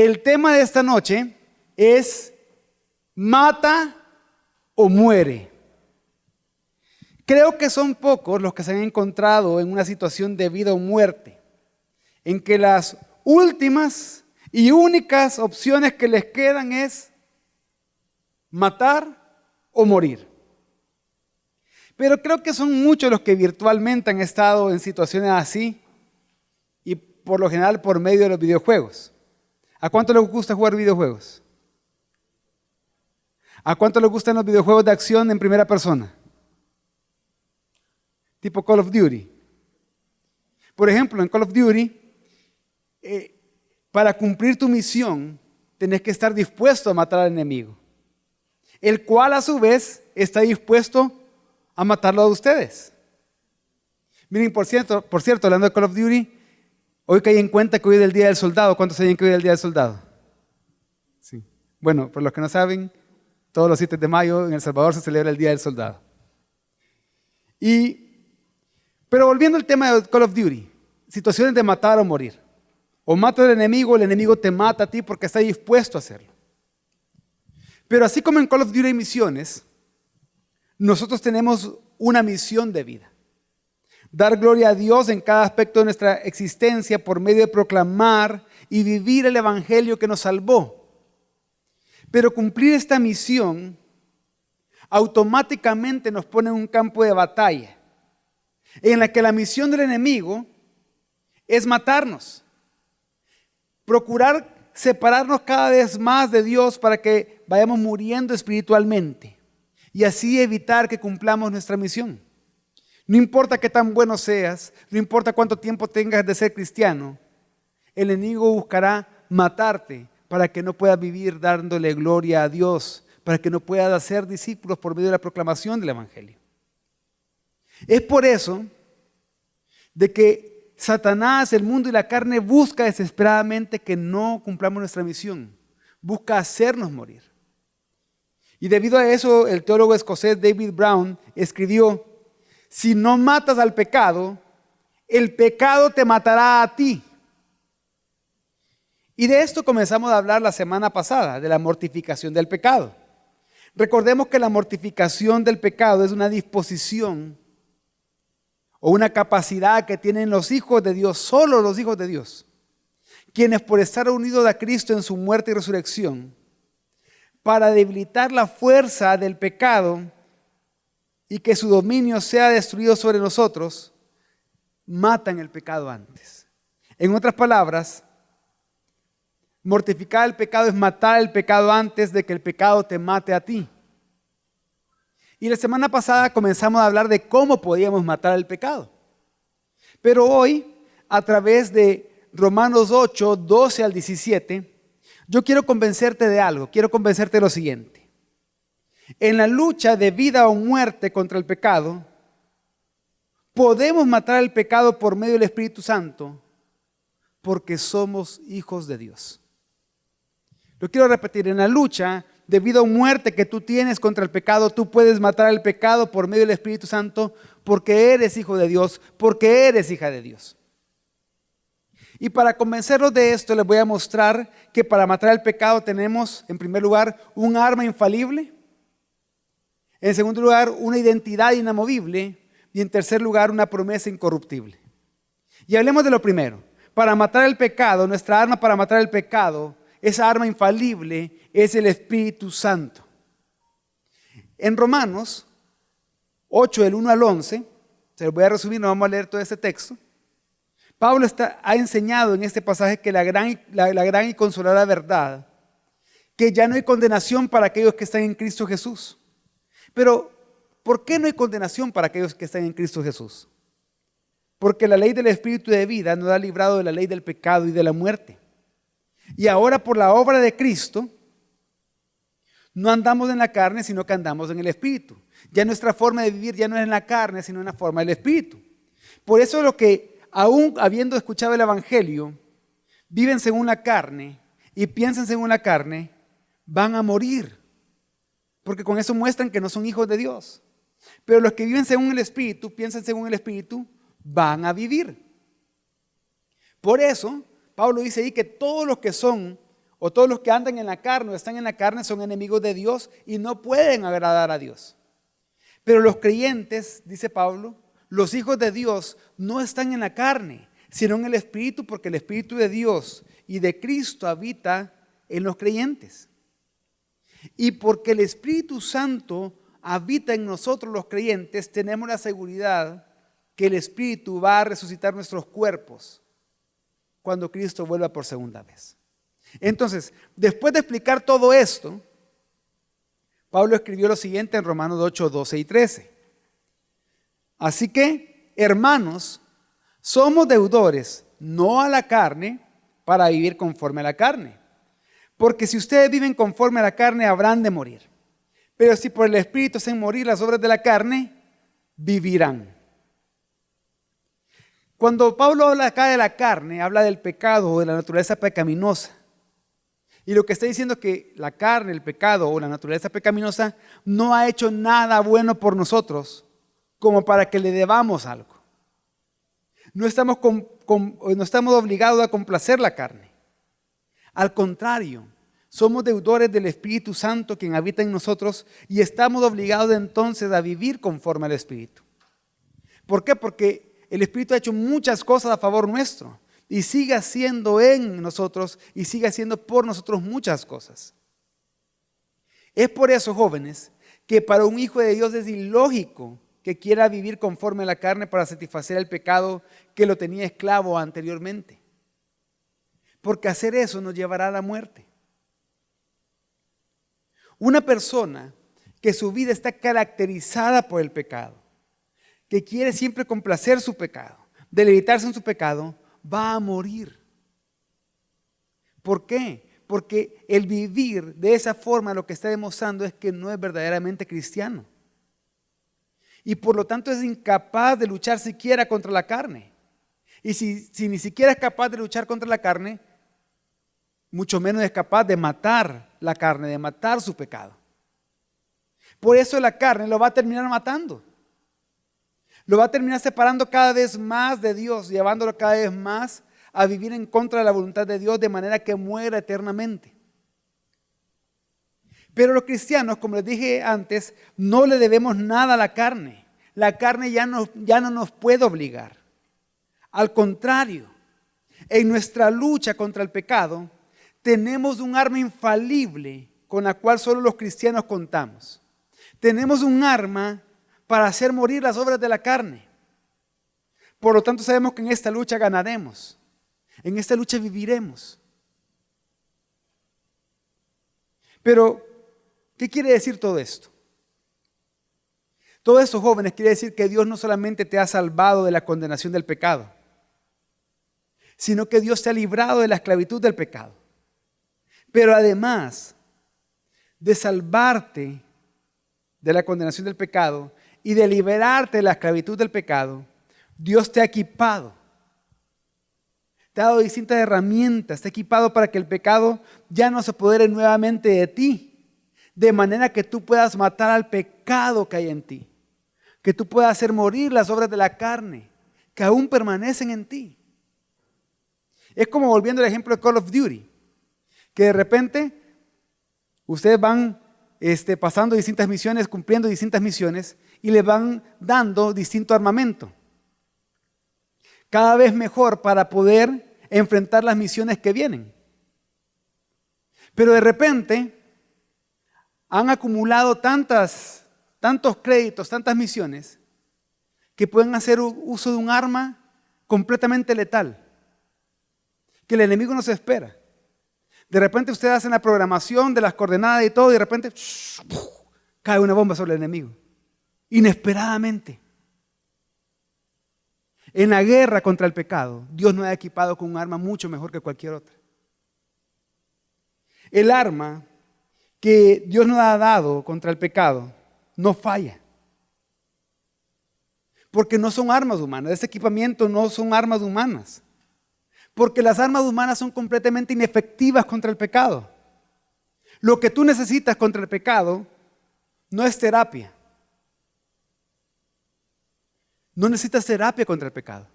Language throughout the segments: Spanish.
El tema de esta noche es mata o muere. Creo que son pocos los que se han encontrado en una situación de vida o muerte, en que las últimas y únicas opciones que les quedan es matar o morir. Pero creo que son muchos los que virtualmente han estado en situaciones así y por lo general por medio de los videojuegos. ¿A cuánto les gusta jugar videojuegos? ¿A cuánto les gustan los videojuegos de acción en primera persona? Tipo Call of Duty. Por ejemplo, en Call of Duty, para cumplir tu misión, tenés que estar dispuesto a matar al enemigo, el cual a su vez está dispuesto a matarlo a ustedes. Miren, por cierto, hablando de Call of Duty, hoy caí en cuenta que hoy es el Día del Soldado. ¿Cuántos saben que hoy es el Día del Soldado? Sí. Bueno, por los que no saben, todos los 7 de mayo en El Salvador se celebra el Día del Soldado. Pero volviendo al tema de Call of Duty, situaciones de matar o morir. O mata al enemigo, el enemigo te mata a ti porque está dispuesto a hacerlo. Pero así como en Call of Duty hay misiones, nosotros tenemos una misión de vida. Dar gloria a Dios en cada aspecto de nuestra existencia por medio de proclamar y vivir el evangelio que nos salvó. Pero cumplir esta misión automáticamente nos pone en un campo de batalla, en la que la misión del enemigo es matarnos, procurar separarnos cada vez más de Dios para que vayamos muriendo espiritualmente y así evitar que cumplamos nuestra misión. No importa qué tan bueno seas, no importa cuánto tiempo tengas de ser cristiano, el enemigo buscará matarte para que no puedas vivir dándole gloria a Dios, para que no puedas hacer discípulos por medio de la proclamación del evangelio. Es por eso de que Satanás, el mundo y la carne busca desesperadamente que no cumplamos nuestra misión, busca hacernos morir. Y debido a eso, el teólogo escocés David Brown escribió: si no matas al pecado, el pecado te matará a ti. Y de esto comenzamos a hablar la semana pasada, de la mortificación del pecado. Recordemos que la mortificación del pecado es una disposición o una capacidad que tienen los hijos de Dios, solo los hijos de Dios, quienes por estar unidos a Cristo en su muerte y resurrección, para debilitar la fuerza del pecado y que su dominio sea destruido sobre nosotros, matan el pecado antes. En otras palabras, mortificar el pecado es matar el pecado antes de que el pecado te mate a ti. Y la semana pasada comenzamos a hablar de cómo podíamos matar el pecado. Pero hoy, a través de Romanos 8, 12 al 17, yo quiero convencerte de algo, quiero convencerte de lo siguiente. En la lucha de vida o muerte contra el pecado, podemos matar el pecado por medio del Espíritu Santo porque somos hijos de Dios. Lo quiero repetir, en la lucha de vida o muerte que tú tienes contra el pecado, tú puedes matar el pecado por medio del Espíritu Santo porque eres hijo de Dios, porque eres hija de Dios. Y para convencerlos de esto, les voy a mostrar que para matar el pecado tenemos, en primer lugar, un arma infalible. En segundo lugar, una identidad inamovible. Y en tercer lugar, una promesa incorruptible. Y hablemos de lo primero. Para matar el pecado, nuestra arma para matar el pecado, esa arma infalible es el Espíritu Santo. En Romanos 8, del 1 al 11, se los voy a resumir, no vamos a leer todo este texto. Pablo ha enseñado en este pasaje que la gran y consoladora verdad, que ya no hay condenación para aquellos que están en Cristo Jesús. Pero, ¿por qué no hay condenación para aquellos que están en Cristo Jesús? Porque la ley del Espíritu de vida nos ha librado de la ley del pecado y de la muerte. Y ahora por la obra de Cristo, no andamos en la carne, sino que andamos en el Espíritu. Ya nuestra forma de vivir ya no es en la carne, sino en la forma del Espíritu. Por eso lo que, aún habiendo escuchado el Evangelio, viven según la carne y piensan según la carne, van a morir. Porque con eso muestran que no son hijos de Dios. Pero los que viven según el Espíritu, piensan según el Espíritu, van a vivir. Por eso, Pablo dice ahí que todos los que son o todos los que andan en la carne o están en la carne son enemigos de Dios y no pueden agradar a Dios. Pero los creyentes, dice Pablo, los hijos de Dios no están en la carne, sino en el Espíritu, porque el Espíritu de Dios y de Cristo habita en los creyentes. Y porque el Espíritu Santo habita en nosotros los creyentes, tenemos la seguridad que el Espíritu va a resucitar nuestros cuerpos cuando Cristo vuelva por segunda vez. Entonces, después de explicar todo esto, Pablo escribió lo siguiente en Romanos 8, 12 y 13. Así que, hermanos, somos deudores, no a la carne, para vivir conforme a la carne. Porque si ustedes viven conforme a la carne, habrán de morir. Pero si por el Espíritu hacen morir las obras de la carne, vivirán. Cuando Pablo habla acá de la carne, habla del pecado o de la naturaleza pecaminosa. Y lo que está diciendo es que la carne, el pecado o la naturaleza pecaminosa no ha hecho nada bueno por nosotros como para que le debamos algo. No estamos obligados a complacer la carne. Al contrario, somos deudores del Espíritu Santo quien habita en nosotros y estamos obligados entonces a vivir conforme al Espíritu. ¿Por qué? Porque el Espíritu ha hecho muchas cosas a favor nuestro y sigue haciendo en nosotros y sigue haciendo por nosotros muchas cosas. Es por eso, jóvenes, que para un hijo de Dios es ilógico que quiera vivir conforme a la carne para satisfacer el pecado que lo tenía esclavo anteriormente. Porque hacer eso nos llevará a la muerte. Una persona que su vida está caracterizada por el pecado, que quiere siempre complacer su pecado, deleitarse en su pecado, va a morir. ¿Por qué? Porque el vivir de esa forma lo que está demostrando es que no es verdaderamente cristiano. Y por lo tanto es incapaz de luchar siquiera contra la carne. Y si ni siquiera es capaz de luchar contra la carne, mucho menos es capaz de matar la carne, de matar su pecado. Por eso la carne lo va a terminar matando. Lo va a terminar separando cada vez más de Dios, llevándolo cada vez más a vivir en contra de la voluntad de Dios de manera que muera eternamente. Pero los cristianos, como les dije antes, no le debemos nada a la carne. La carne ya no nos puede obligar. Al contrario, en nuestra lucha contra el pecado, tenemos un arma infalible con la cual solo los cristianos contamos. Tenemos un arma para hacer morir las obras de la carne. Por lo tanto, sabemos que en esta lucha ganaremos. En esta lucha viviremos. Pero, ¿qué quiere decir todo esto? Todo esto, jóvenes, quiere decir que Dios no solamente te ha salvado de la condenación del pecado, sino que Dios te ha librado de la esclavitud del pecado. Pero además de salvarte de la condenación del pecado y de liberarte de la esclavitud del pecado, Dios te ha equipado. Te ha dado distintas herramientas, te ha equipado para que el pecado ya no se apodere nuevamente de ti, de manera que tú puedas matar al pecado que hay en ti, que tú puedas hacer morir las obras de la carne, que aún permanecen en ti. Es como volviendo al ejemplo de Call of Duty, que de repente ustedes van pasando distintas misiones, cumpliendo distintas misiones y les van dando distinto armamento. Cada vez mejor para poder enfrentar las misiones que vienen. Pero de repente han acumulado tantos créditos, tantas misiones, que pueden hacer uso de un arma completamente letal, que el enemigo no se espera. De repente ustedes hacen la programación de las coordenadas y todo, y de repente cae una bomba sobre el enemigo, inesperadamente. En la guerra contra el pecado, Dios nos ha equipado con un arma mucho mejor que cualquier otra. El arma que Dios nos ha dado contra el pecado no falla. Porque no son armas humanas, ese equipamiento no son armas humanas. Porque las armas humanas son completamente inefectivas contra el pecado. Lo que tú necesitas contra el pecado no es terapia. No necesitas terapia contra el pecado.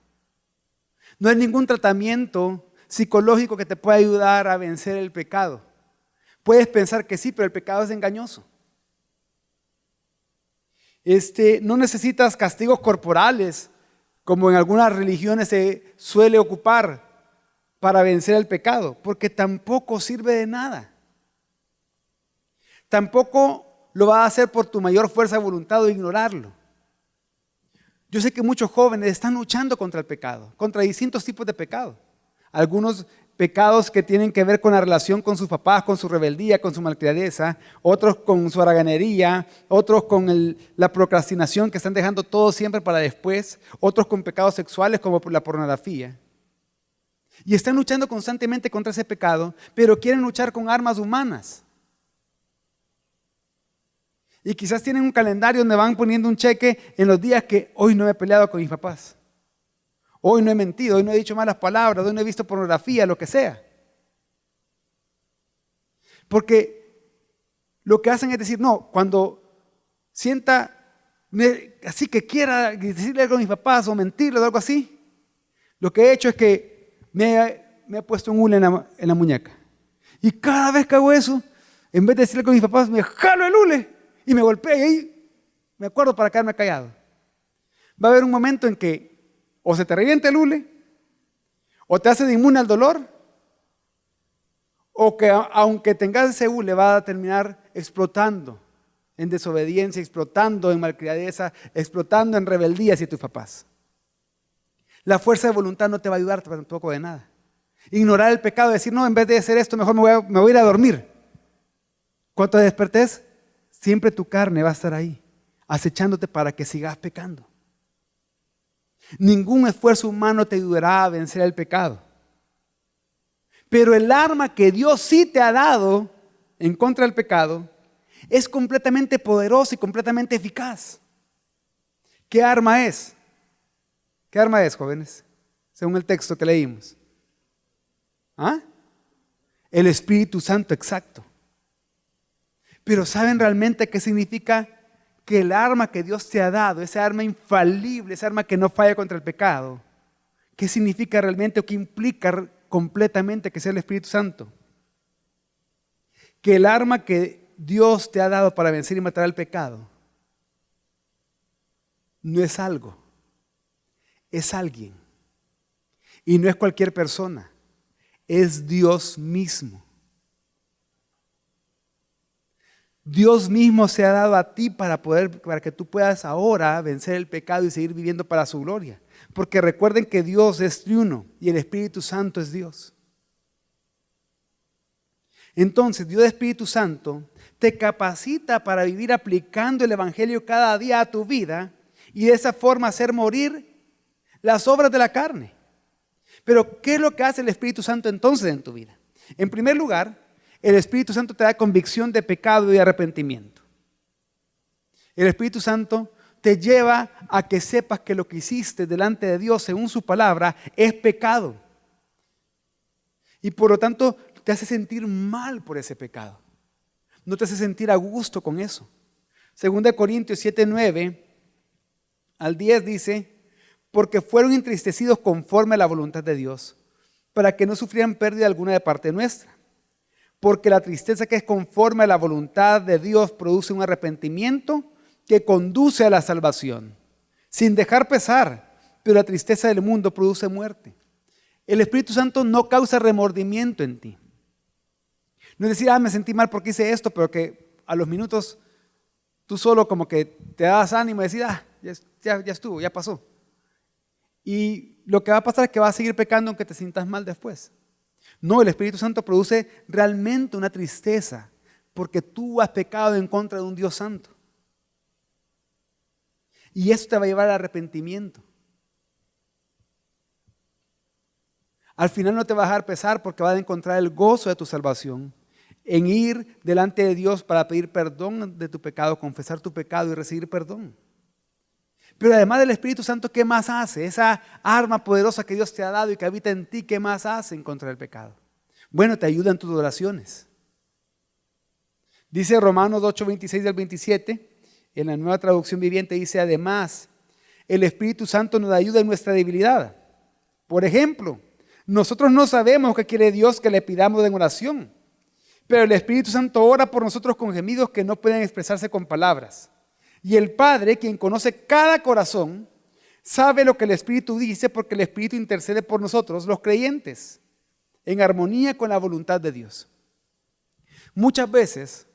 No hay ningún tratamiento psicológico que te puede ayudar a vencer el pecado. Puedes pensar que sí, pero el pecado es engañoso. No necesitas castigos corporales, como en algunas religiones se suele ocupar para vencer el pecado, porque tampoco sirve de nada. Tampoco lo vas a hacer por tu mayor fuerza de voluntad o ignorarlo. Yo sé que muchos jóvenes están luchando contra el pecado, contra distintos tipos de pecado. Algunos pecados que tienen que ver con la relación con sus papás, con su rebeldía, con su malcriadeza, otros con su haraganería, otros con la procrastinación, que están dejando todo siempre para después, otros con pecados sexuales como la pornografía. Y están luchando constantemente contra ese pecado, pero quieren luchar con armas humanas. Y quizás tienen un calendario donde van poniendo un cheque en los días que hoy no he peleado con mis papás. Hoy no he mentido, hoy no he dicho malas palabras, hoy no he visto pornografía, lo que sea. Porque lo que hacen es decir, no, cuando sienta así que quiera decirle algo a mis papás o mentirle o algo así, lo que he hecho es que me he puesto un hule en la muñeca. Y cada vez que hago eso, en vez de decirle con mis papás, me jalo el hule y me golpeo y ahí me acuerdo para quedarme callado. Va a haber un momento en que o se te revienta el hule, o te hace de inmune al dolor, o que aunque tengas ese hule va a terminar explotando en desobediencia, explotando en malcriadeza, explotando en rebeldía hacia tus papás. La fuerza de voluntad no te va a ayudar tampoco de nada. Ignorar el pecado, decir, no, en vez de hacer esto, mejor me voy a ir a dormir. Cuando te despertes, siempre tu carne va a estar ahí, acechándote para que sigas pecando. Ningún esfuerzo humano te ayudará a vencer el pecado. Pero el arma que Dios sí te ha dado en contra del pecado es completamente poderosa y completamente eficaz. ¿Qué arma es? ¿Qué arma es, jóvenes? Según el texto que leímos. ¿Ah? El Espíritu Santo, exacto. Pero ¿saben realmente qué significa? Que el arma que Dios te ha dado, esa arma infalible, esa arma que no falla contra el pecado, ¿qué significa realmente o qué implica completamente que sea el Espíritu Santo? Que el arma que Dios te ha dado para vencer y matar al pecado no es algo, es alguien. Y no es cualquier persona, es Dios mismo. Dios mismo se ha dado a ti para que tú puedas ahora vencer el pecado y seguir viviendo para su gloria. Porque recuerden que Dios es triuno y el Espíritu Santo es Dios. Entonces, Dios Espíritu Santo te capacita para vivir aplicando el Evangelio cada día a tu vida y de esa forma hacer morir las obras de la carne. Pero, ¿qué es lo que hace el Espíritu Santo entonces en tu vida? En primer lugar, el Espíritu Santo te da convicción de pecado y arrepentimiento. El Espíritu Santo te lleva a que sepas que lo que hiciste delante de Dios según su palabra es pecado. Y por lo tanto te hace sentir mal por ese pecado. No te hace sentir a gusto con eso. 2 Corintios 7:9 al 10 dice, porque fueron entristecidos conforme a la voluntad de Dios, para que no sufrieran pérdida alguna de parte nuestra. Porque la tristeza que es conforme a la voluntad de Dios produce un arrepentimiento que conduce a la salvación, sin dejar pesar, pero la tristeza del mundo produce muerte. El Espíritu Santo no causa remordimiento en ti. No es decir, me sentí mal porque hice esto, pero que a los minutos tú solo como que te das ánimo y decís, ya estuvo, ya pasó. Y lo que va a pasar es que vas a seguir pecando aunque te sientas mal después. No, el Espíritu Santo produce realmente una tristeza porque tú has pecado en contra de un Dios santo. Y eso te va a llevar al arrepentimiento. Al final no te va a dejar pesar porque vas a encontrar el gozo de tu salvación en ir delante de Dios para pedir perdón de tu pecado, confesar tu pecado y recibir perdón. Pero además del Espíritu Santo, ¿qué más hace? Esa arma poderosa que Dios te ha dado y que habita en ti, ¿qué más hace en contra del pecado? Bueno, te ayuda en tus oraciones. Dice Romanos 8:26 al 27, en la Nueva Traducción Viviente, dice, además, el Espíritu Santo nos ayuda en nuestra debilidad. Por ejemplo, Nosotros no sabemos qué quiere Dios que le pidamos en oración, pero el Espíritu Santo ora por nosotros con gemidos que no pueden expresarse con palabras. Y el Padre, quien conoce cada corazón, sabe lo que el Espíritu dice porque el Espíritu intercede por nosotros, los creyentes, en armonía con la voluntad de Dios. Muchas veces,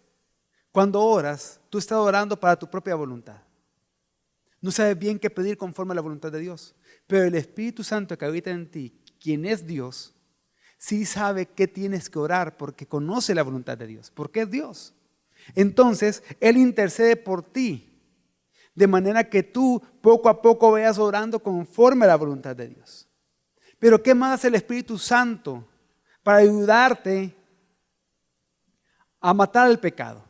cuando oras, tú estás orando para tu propia voluntad. No sabes bien qué pedir conforme a la voluntad de Dios. Pero el Espíritu Santo que habita en ti, quien es Dios, sí sabe qué tienes que orar porque conoce la voluntad de Dios, porque es Dios. Entonces, Él intercede por ti, de manera que tú poco a poco vayas orando conforme a la voluntad de Dios. Pero ¿qué más hace el Espíritu Santo para ayudarte a matar el pecado?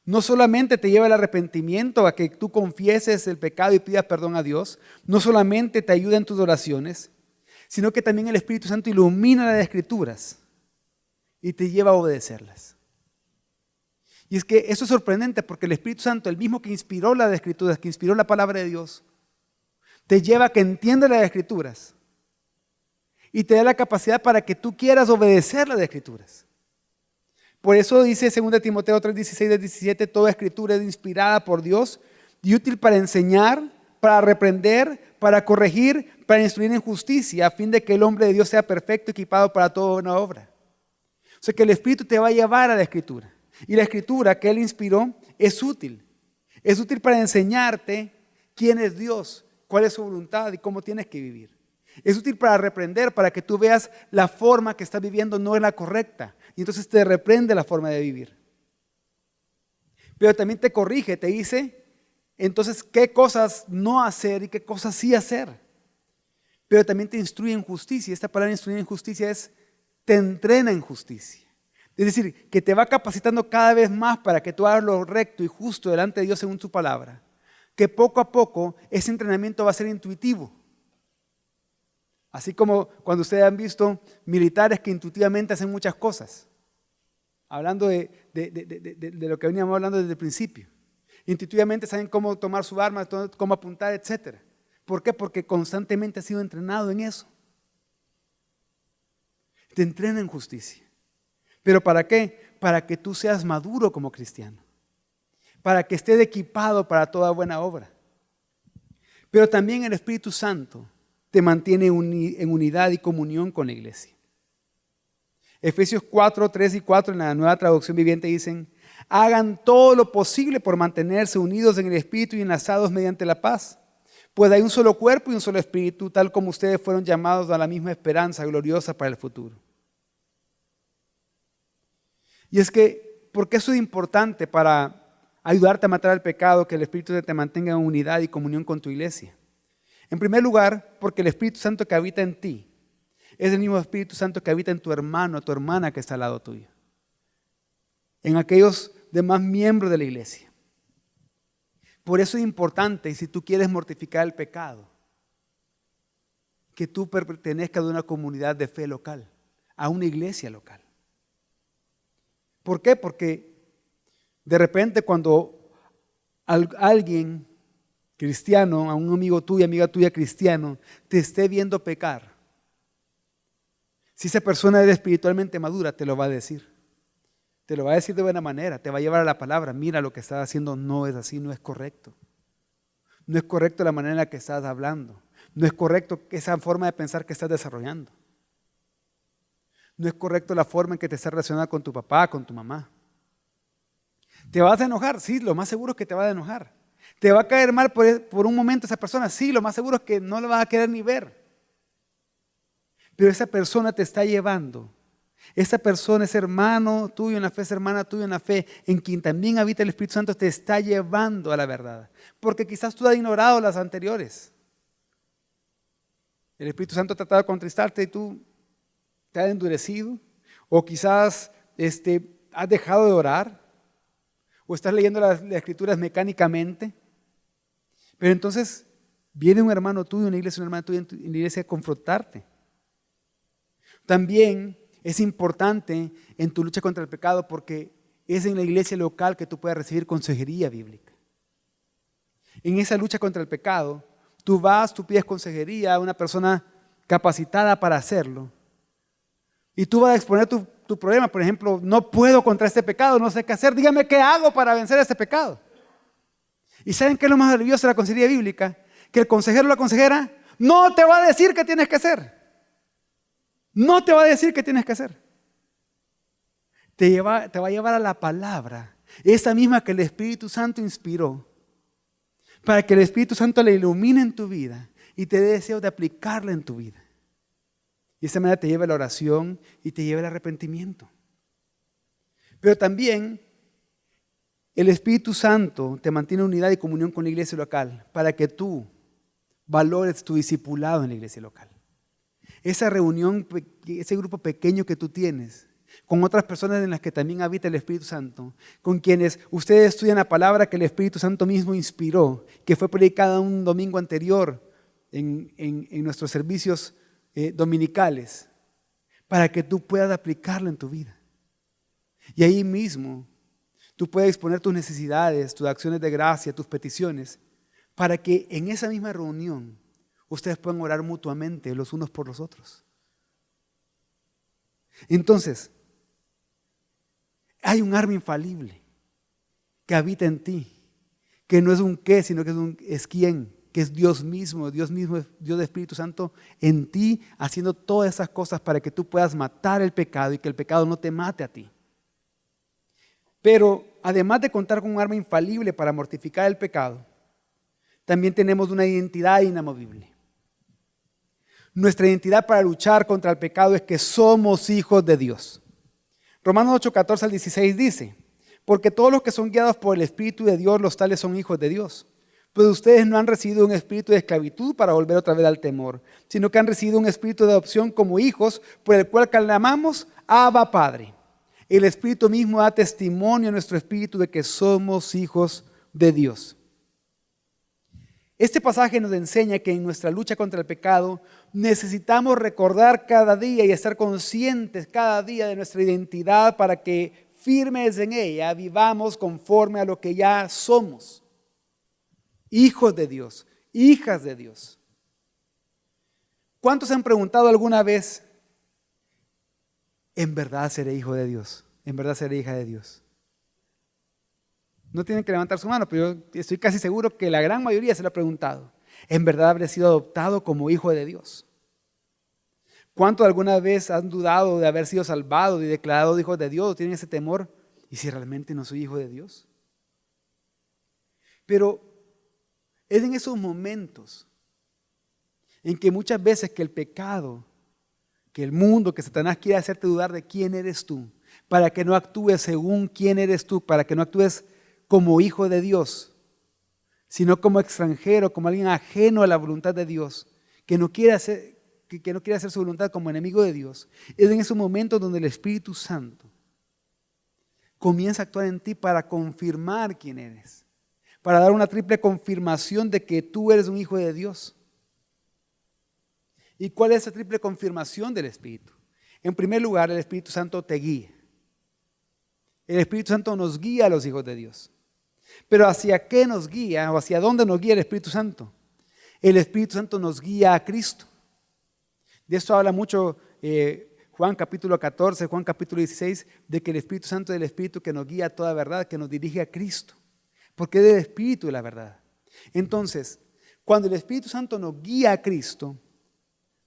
No solamente te lleva al arrepentimiento, a que tú confieses el pecado y pidas perdón a Dios, no solamente te ayuda en tus oraciones, sino que también el Espíritu Santo ilumina las Escrituras y te lleva a obedecerlas. Y es que eso es sorprendente porque el Espíritu Santo, el mismo que inspiró las Escrituras, que inspiró la palabra de Dios, te lleva a que entiendas las Escrituras y te da la capacidad para que tú quieras obedecer las Escrituras. Por eso dice 2 Timoteo 3, 16 al 17, toda Escritura es inspirada por Dios y útil para enseñar, para reprender, para corregir, para instruir en justicia, a fin de que el hombre de Dios sea perfecto, equipado para toda buena obra. O sea que el Espíritu te va a llevar a la Escritura. Y la Escritura que Él inspiró es útil. Es útil para enseñarte quién es Dios, cuál es su voluntad y cómo tienes que vivir. Es útil para reprender, para que tú veas la forma que estás viviendo no es la correcta. Y entonces te reprende la forma de vivir. Pero también te corrige, te dice entonces qué cosas no hacer y qué cosas sí hacer. Pero también te instruye en justicia. Esta palabra instruir en justicia es, te entrena en justicia. Es decir, que te va capacitando cada vez más para que tú hagas lo recto y justo delante de Dios según su palabra. Que poco a poco ese entrenamiento va a ser intuitivo. Así como cuando ustedes han visto militares que intuitivamente hacen muchas cosas. Hablando de lo que veníamos hablando desde el principio. Intuitivamente saben cómo tomar su arma, cómo apuntar, etc. ¿Por qué? Porque constantemente has sido entrenado en eso. Te entrena en justicia. ¿Pero para qué? Para que tú seas maduro como cristiano. Para que estés equipado para toda buena obra. Pero también el Espíritu Santo te mantiene en unidad y comunión con la iglesia. Efesios 4, 3 y 4 en la Nueva Traducción Viviente dicen, hagan todo lo posible por mantenerse unidos en el Espíritu y enlazados mediante la paz. Pues hay un solo cuerpo y un solo Espíritu, tal como ustedes fueron llamados a la misma esperanza gloriosa para el futuro. Y es que, ¿por qué eso es importante para ayudarte a matar el pecado, que el Espíritu te mantenga en unidad y comunión con tu iglesia? En primer lugar, porque el Espíritu Santo que habita en ti es el mismo Espíritu Santo que habita en tu hermano, tu hermana que está al lado tuyo. En aquellos demás miembros de la iglesia. Por eso es importante, si tú quieres mortificar el pecado, que tú pertenezcas a una comunidad de fe local, a una iglesia local. ¿Por qué? Porque de repente cuando alguien cristiano, a un amigo tuyo, amiga tuya cristiano, te esté viendo pecar, si esa persona es espiritualmente madura, te lo va a decir. Te lo va a decir de buena manera, te va a llevar a la palabra. Mira, lo que estás haciendo no es así, no es correcto. No es correcto la manera en la que estás hablando. No es correcto esa forma de pensar que estás desarrollando. No es correcto la forma en que te estás relacionando con tu papá, con tu mamá. ¿Te vas a enojar? Sí, lo más seguro es que te vas a enojar. ¿Te va a caer mal por un momento esa persona? Sí, lo más seguro es que no lo vas a querer ni ver. Pero esa persona te está llevando. Esa persona es hermano tuyo en la fe, es hermana tuya en la fe, en quien también habita el Espíritu Santo, te está llevando a la verdad. Porque quizás tú has ignorado las anteriores. El Espíritu Santo ha tratado de contristarte y tú te has endurecido. O quizás has dejado de orar. O estás leyendo las escrituras mecánicamente. Pero entonces viene un hermano tuyo, una hermana tuya en la iglesia a confrontarte. También es importante en tu lucha contra el pecado porque es en la iglesia local que tú puedes recibir consejería bíblica. En esa lucha contra el pecado, tú pides consejería a una persona capacitada para hacerlo Y tú vas a exponer tu problema. Por ejemplo, no puedo contra este pecado, no sé qué hacer. Dígame qué hago para vencer este pecado. ¿Y saben qué es lo más maravilloso de la consejería bíblica? Que el consejero o la consejera no te va a decir qué tienes que hacer. No te va a decir qué tienes que hacer. Te va a llevar a la palabra, esa misma que el Espíritu Santo inspiró, para que el Espíritu Santo la ilumine en tu vida y te dé deseo de aplicarla en tu vida. Y de esa manera te lleva a la oración y te lleva al arrepentimiento. Pero también el Espíritu Santo te mantiene en unidad y comunión con la iglesia local para que tú valores tu discipulado en la iglesia local. Esa reunión, ese grupo pequeño que tú tienes, con otras personas en las que también habita el Espíritu Santo, con quienes ustedes estudian la palabra que el Espíritu Santo mismo inspiró, que fue predicada un domingo anterior en nuestros servicios dominicales, para que tú puedas aplicarlo en tu vida. Y ahí mismo tú puedes exponer tus necesidades, tus acciones de gracia, tus peticiones, para que en esa misma reunión ustedes puedan orar mutuamente los unos por los otros. Entonces, hay un arma infalible que habita en ti, que no es un qué, sino que es quién, que es Dios mismo, Dios del Espíritu Santo en ti, haciendo todas esas cosas para que tú puedas matar el pecado y que el pecado no te mate a ti. Pero además de contar con un arma infalible para mortificar el pecado, también tenemos una identidad inamovible. Nuestra identidad para luchar contra el pecado es que somos hijos de Dios. Romanos 8, 14 al 16 dice: porque todos los que son guiados por el Espíritu de Dios, los tales son hijos de Dios. Pues ustedes no han recibido un espíritu de esclavitud para volver otra vez al temor, sino que han recibido un espíritu de adopción como hijos, por el cual clamamos, Abba, Padre. El Espíritu mismo da testimonio a nuestro espíritu de que somos hijos de Dios. Este pasaje nos enseña que en nuestra lucha contra el pecado necesitamos recordar cada día y estar conscientes cada día de nuestra identidad para que firmes en ella vivamos conforme a lo que ya somos. Hijos de Dios, hijas de Dios. ¿Cuántos se han preguntado alguna vez, ¿en verdad seré hijo de Dios? ¿En verdad seré hija de Dios? No tienen que levantar su mano, pero yo estoy casi seguro que la gran mayoría se lo ha preguntado. ¿En verdad habré sido adoptado como hijo de Dios? ¿Cuántos alguna vez han dudado de haber sido salvados y declarados hijos de Dios? ¿Tienen ese temor? ¿Y si realmente no soy hijo de Dios? Pero es en esos momentos en que muchas veces que el pecado, que el mundo, que Satanás quiere hacerte dudar de quién eres tú, para que no actúes según quién eres tú, para que no actúes como hijo de Dios, sino como extranjero, como alguien ajeno a la voluntad de Dios, que no quiere hacer su voluntad, como enemigo de Dios. Es en esos momentos donde el Espíritu Santo comienza a actuar en ti para confirmar quién eres, para dar una triple confirmación de que tú eres un hijo de Dios. ¿Y cuál es esa triple confirmación del Espíritu? En primer lugar, el Espíritu Santo te guía. El Espíritu Santo nos guía a los hijos de Dios. Pero ¿hacia qué nos guía o hacia dónde nos guía el Espíritu Santo? El Espíritu Santo nos guía a Cristo. De esto habla mucho Juan capítulo 14, Juan capítulo 16, de que el Espíritu Santo es el Espíritu que nos guía a toda verdad, que nos dirige a Cristo. Porque es el Espíritu de la verdad. Entonces, cuando el Espíritu Santo nos guía a Cristo,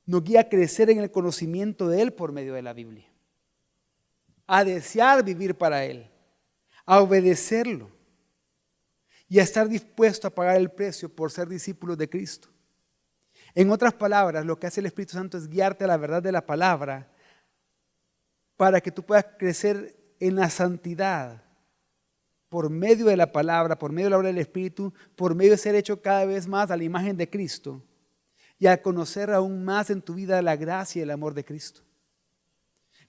nos guía a crecer en el conocimiento de Él por medio de la Biblia. A desear vivir para Él, a obedecerlo y a estar dispuesto a pagar el precio por ser discípulos de Cristo. En otras palabras, lo que hace el Espíritu Santo es guiarte a la verdad de la palabra para que tú puedas crecer en la santidad por medio de la palabra, por medio de la obra del Espíritu, por medio de ser hecho cada vez más a la imagen de Cristo y a conocer aún más en tu vida la gracia y el amor de Cristo.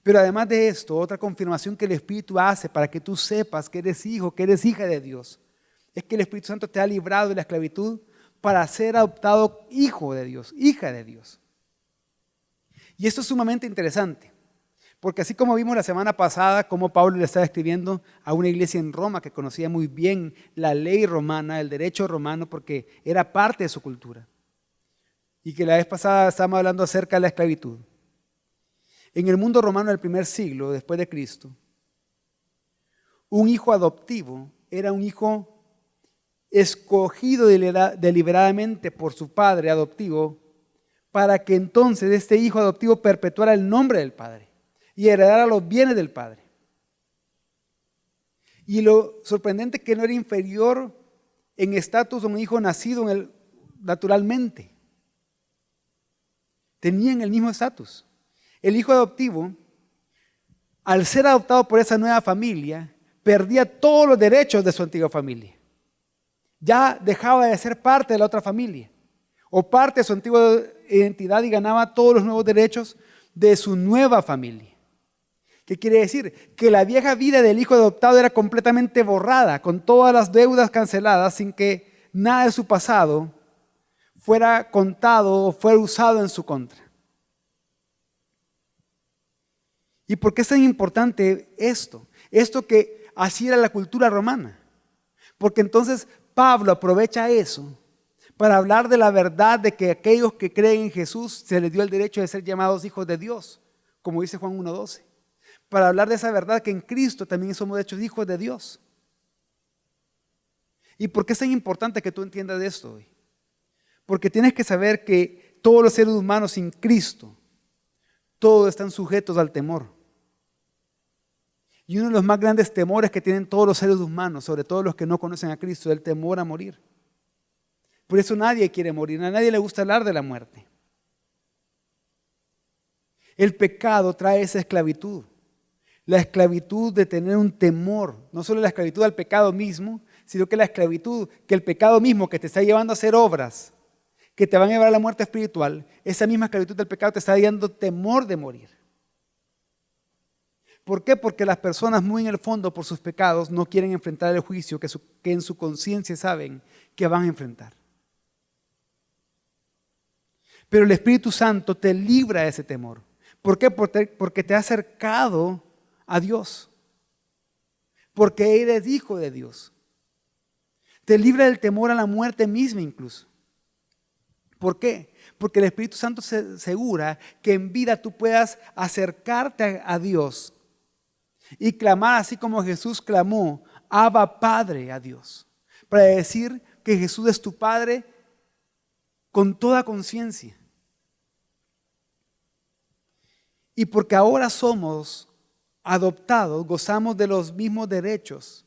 Pero además de esto, otra confirmación que el Espíritu hace para que tú sepas que eres hijo, que eres hija de Dios, es que el Espíritu Santo te ha librado de la esclavitud para ser adoptado hijo de Dios, hija de Dios. Y esto es sumamente interesante, porque así como vimos la semana pasada cómo Pablo le estaba escribiendo a una iglesia en Roma que conocía muy bien la ley romana, el derecho romano, porque era parte de su cultura. Y que la vez pasada estábamos hablando acerca de la esclavitud. En el mundo romano del primer siglo después de Cristo, un hijo adoptivo era un hijo escogido deliberadamente por su padre adoptivo para que entonces este hijo adoptivo perpetuara el nombre del padre y heredara los bienes del padre. Y lo sorprendente es que no era inferior en estatus a un hijo nacido naturalmente. Tenían el mismo estatus. El hijo adoptivo, al ser adoptado por esa nueva familia, perdía todos los derechos de su antigua familia. Ya dejaba de ser parte de la otra familia o parte de su antigua identidad y ganaba todos los nuevos derechos de su nueva familia. ¿Qué quiere decir? Que la vieja vida del hijo adoptado era completamente borrada, con todas las deudas canceladas, sin que nada de su pasado fuera contado o fuera usado en su contra. ¿Y por qué es tan importante esto? Esto que así era la cultura romana. Porque entonces Pablo aprovecha eso para hablar de la verdad de que aquellos que creen en Jesús se les dio el derecho de ser llamados hijos de Dios, como dice Juan 1:12. Para hablar de esa verdad que en Cristo también somos hechos hijos de Dios. ¿Y por qué es tan importante que tú entiendas esto hoy? Porque tienes que saber que todos los seres humanos sin Cristo, todos están sujetos al temor. Y uno de los más grandes temores que tienen todos los seres humanos, sobre todo los que no conocen a Cristo, es el temor a morir. Por eso nadie quiere morir, a nadie le gusta hablar de la muerte. El pecado trae esa esclavitud. La esclavitud de tener un temor, no solo la esclavitud al pecado mismo, sino que la esclavitud, que el pecado mismo que te está llevando a hacer obras, que te van a llevar a la muerte espiritual, esa misma esclavitud del pecado te está dando temor de morir. ¿Por qué? Porque las personas muy en el fondo por sus pecados no quieren enfrentar el juicio que en su conciencia saben que van a enfrentar. Pero el Espíritu Santo te libra de ese temor. ¿Por qué? Porque te ha acercado a Dios. Porque eres hijo de Dios. Te libra del temor a la muerte misma incluso. ¿Por qué? Porque el Espíritu Santo se asegura que en vida tú puedas acercarte a Dios y clamar así como Jesús clamó, Abba Padre, a Dios. Para decir que Jesús es tu Padre con toda conciencia. Y porque ahora somos adoptados, gozamos de los mismos derechos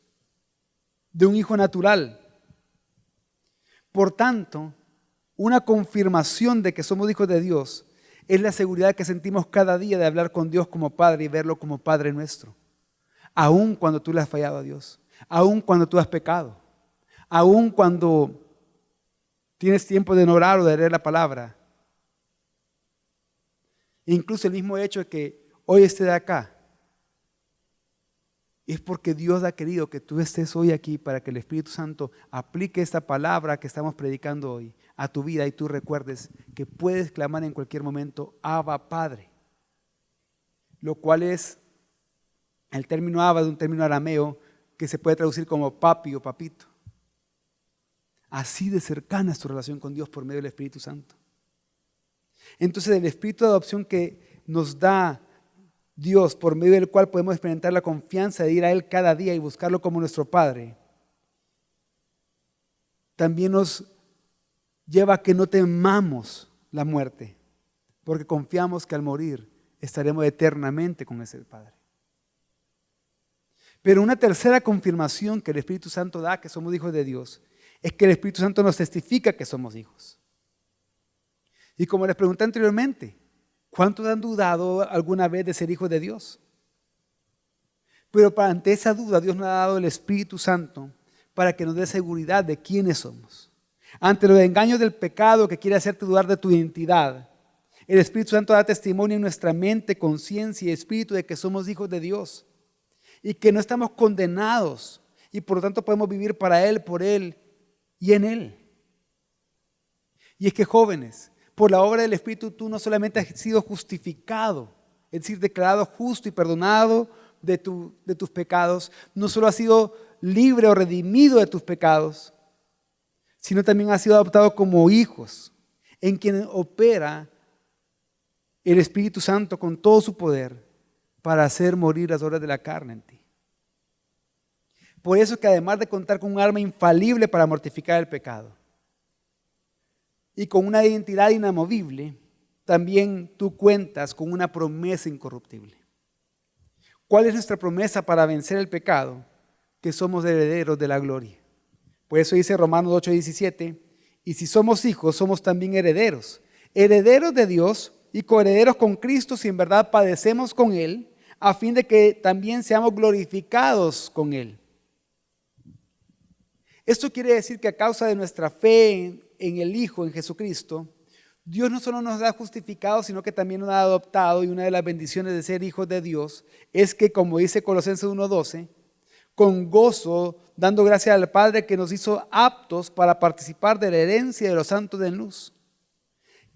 de un hijo natural. Por tanto, una confirmación de que somos hijos de Dios es la seguridad que sentimos cada día de hablar con Dios como Padre y verlo como Padre nuestro. Aun cuando tú le has fallado a Dios, aun cuando tú has pecado, aun cuando tienes tiempo de no orar o de leer la palabra. Incluso el mismo hecho de que hoy estés acá es porque Dios ha querido que tú estés hoy aquí para que el Espíritu Santo aplique esta palabra que estamos predicando hoy a tu vida y tú recuerdes que puedes clamar en cualquier momento, Abba Padre. Lo cual es el término Abba de un término arameo que se puede traducir como papi o papito. Así de cercana es tu relación con Dios por medio del Espíritu Santo. Entonces el espíritu de adopción que nos da Dios, por medio del cual podemos experimentar la confianza de ir a Él cada día y buscarlo como nuestro Padre, también nos lleva a que no temamos la muerte, porque confiamos que al morir estaremos eternamente con ese Padre. Pero una tercera confirmación que el Espíritu Santo da que somos hijos de Dios es que el Espíritu Santo nos testifica que somos hijos. Y como les pregunté anteriormente, ¿cuántos han dudado alguna vez de ser hijos de Dios? Pero ante esa duda Dios nos ha dado el Espíritu Santo para que nos dé seguridad de quiénes somos. Ante los engaños del pecado que quiere hacerte dudar de tu identidad, el Espíritu Santo da testimonio en nuestra mente, conciencia y espíritu de que somos hijos de Dios y que no estamos condenados y por lo tanto podemos vivir para Él, por Él y en Él. Y es que jóvenes, por la obra del Espíritu tú no solamente has sido justificado, es decir, declarado justo y perdonado de tus pecados, no solo has sido libre o redimido de tus pecados, sino también has sido adoptado como hijos, en quien opera el Espíritu Santo con todo su poder para hacer morir las obras de la carne en ti. Por eso es que además de contar con un arma infalible para mortificar el pecado y con una identidad inamovible, también tú cuentas con una promesa incorruptible. ¿Cuál es nuestra promesa para vencer el pecado? Que somos herederos de la gloria. Por eso dice Romanos 8:17, y si somos hijos, somos también herederos, herederos de Dios y coherederos con Cristo si en verdad padecemos con Él, a fin de que también seamos glorificados con Él. Esto quiere decir que a causa de nuestra fe en el Hijo, en Jesucristo, Dios no solo nos ha justificado, sino que también nos ha adoptado, y una de las bendiciones de ser hijos de Dios es que, como dice Colosenses 1:12, con gozo, dando gracias al Padre que nos hizo aptos para participar de la herencia de los santos en luz.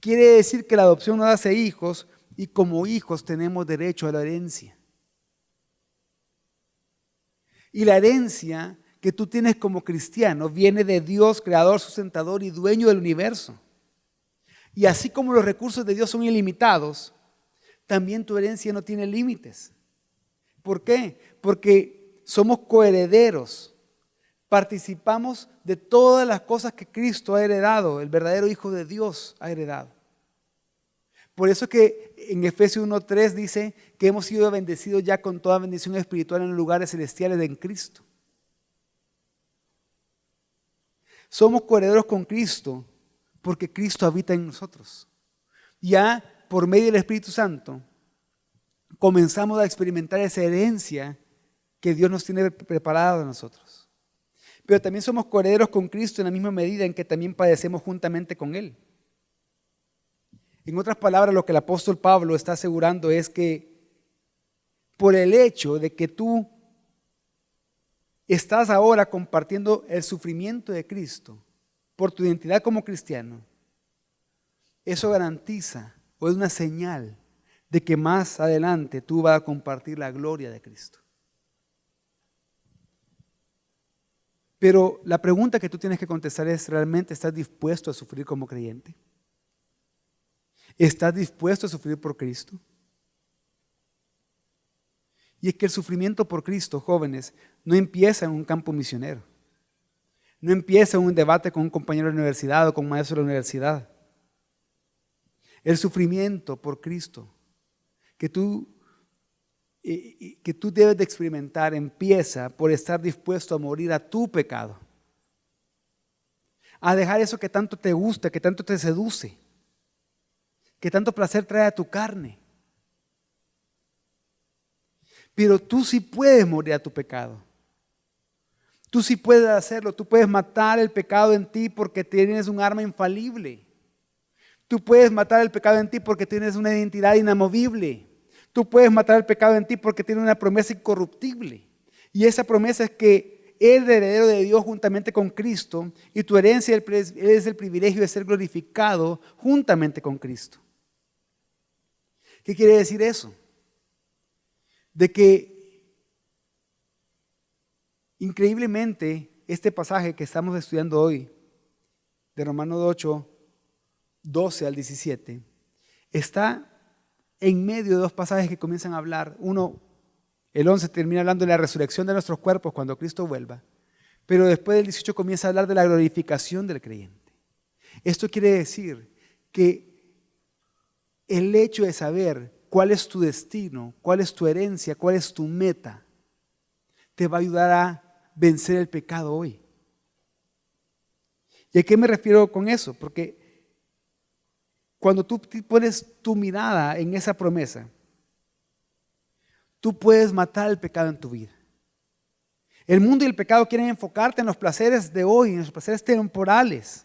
Quiere decir que la adopción nos hace hijos y como hijos tenemos derecho a la herencia. Y la herencia que tú tienes como cristiano viene de Dios, creador, sustentador y dueño del universo. Y así como los recursos de Dios son ilimitados, también tu herencia no tiene límites. ¿Por qué? Porque somos coherederos. Participamos de todas las cosas que Cristo ha heredado, el verdadero Hijo de Dios ha heredado. Por eso es que en Efesios 1:3 dice que hemos sido bendecidos ya con toda bendición espiritual en los lugares celestiales en Cristo. Somos coherederos con Cristo porque Cristo habita en nosotros. Ya por medio del Espíritu Santo comenzamos a experimentar esa herencia que Dios nos tiene preparada a nosotros. Pero también somos coherederos con Cristo en la misma medida en que también padecemos juntamente con Él. En otras palabras, lo que el apóstol Pablo está asegurando es que por el hecho de que tú estás ahora compartiendo el sufrimiento de Cristo, por tu identidad como cristiano, eso garantiza o es una señal de que más adelante tú vas a compartir la gloria de Cristo. Pero la pregunta que tú tienes que contestar es, ¿realmente estás dispuesto a sufrir como creyente? ¿Estás dispuesto a sufrir por Cristo? Y es que el sufrimiento por Cristo, jóvenes, no empieza en un campo misionero. No empieza en un debate con un compañero de la universidad o con un maestro de la universidad. El sufrimiento por Cristo que tú debes de experimentar empieza por estar dispuesto a morir a tu pecado. A dejar eso que tanto te gusta, que tanto te seduce, que tanto placer trae a tu carne. Pero tú sí puedes morir a tu pecado. Tú sí puedes hacerlo. Tú puedes matar el pecado en ti porque tienes un arma infalible. Tú puedes matar el pecado en ti porque tienes una identidad inamovible. Tú puedes matar el pecado en ti porque tienes una promesa incorruptible. Y esa promesa es que eres heredero de Dios juntamente con Cristo y tu herencia es el privilegio de ser glorificado juntamente con Cristo. ¿Qué quiere decir eso? De que increíblemente este pasaje que estamos estudiando hoy, de Romanos 8, 12 al 17, está en medio de dos pasajes que comienzan a hablar. Uno, el 11 termina hablando de la resurrección de nuestros cuerpos cuando Cristo vuelva, pero después del 18 comienza a hablar de la glorificación del creyente. Esto quiere decir que el hecho de saber cuál es tu destino, cuál es tu herencia, cuál es tu meta, te va a ayudar a vencer el pecado hoy. ¿Y a qué me refiero con eso? Porque cuando tú pones tu mirada en esa promesa, tú puedes matar el pecado en tu vida. El mundo y el pecado quieren enfocarte en los placeres de hoy, en los placeres temporales,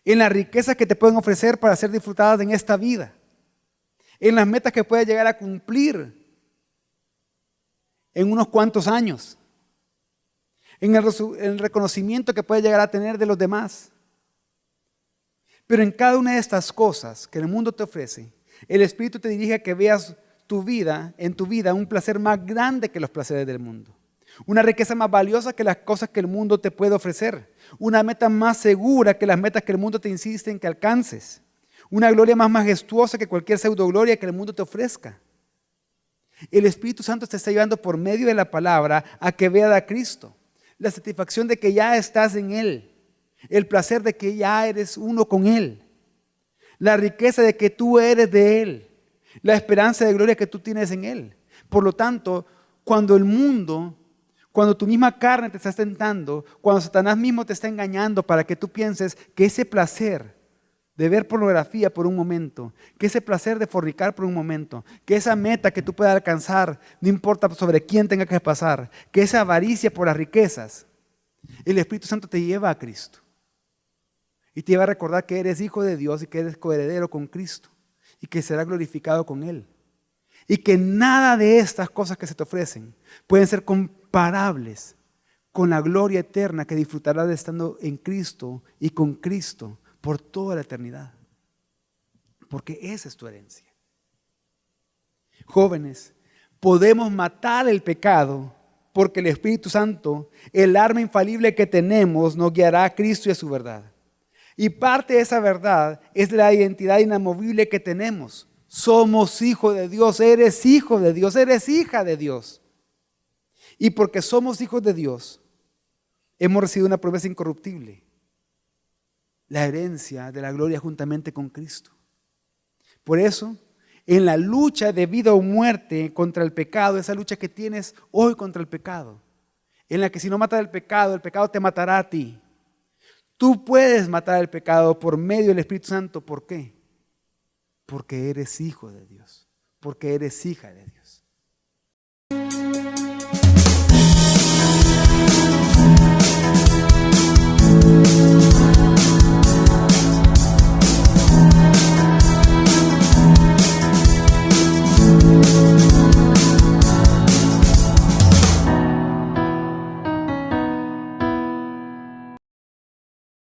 en las riquezas que te pueden ofrecer para ser disfrutadas en esta vida, en las metas que puedes llegar a cumplir en unos cuantos años, en el reconocimiento que puedes llegar a tener de los demás. Pero en cada una de estas cosas que el mundo te ofrece, el Espíritu te dirige a que veas en tu vida un placer más grande que los placeres del mundo, una riqueza más valiosa que las cosas que el mundo te puede ofrecer, una meta más segura que las metas que el mundo te insiste en que alcances, Una gloria más majestuosa que cualquier pseudogloria que el mundo te ofrezca. El Espíritu Santo te está llevando por medio de la palabra a que veas a Cristo. La satisfacción de que ya estás en Él. El placer de que ya eres uno con Él. La riqueza de que tú eres de Él. La esperanza de gloria que tú tienes en Él. Por lo tanto, cuando el mundo, cuando tu misma carne te está tentando, cuando Satanás mismo te está engañando para que tú pienses que ese placer de ver pornografía por un momento, que ese placer de fornicar por un momento, que esa meta que tú puedas alcanzar, no importa sobre quién tenga que pasar, que esa avaricia por las riquezas, el Espíritu Santo te lleva a Cristo. Y te lleva a recordar que eres hijo de Dios y que eres coheredero con Cristo y que será glorificado con Él. Y que nada de estas cosas que se te ofrecen pueden ser comparables con la gloria eterna que disfrutarás de estando en Cristo y con Cristo por toda la eternidad. Porque esa es tu herencia. Jóvenes, podemos matar el pecado porque el Espíritu Santo, el arma infalible que tenemos, nos guiará a Cristo y a su verdad. Y parte de esa verdad es la identidad inamovible que tenemos. Somos hijos de Dios, eres hijo de Dios, eres hija de Dios. Y porque somos hijos de Dios, hemos recibido una promesa incorruptible. La herencia de la gloria juntamente con Cristo. Por eso, en la lucha de vida o muerte contra el pecado, esa lucha que tienes hoy contra el pecado, en la que si no matas el pecado te matará a ti. Tú puedes matar el pecado por medio del Espíritu Santo. ¿Por qué? Porque eres hijo de Dios, porque eres hija de Dios.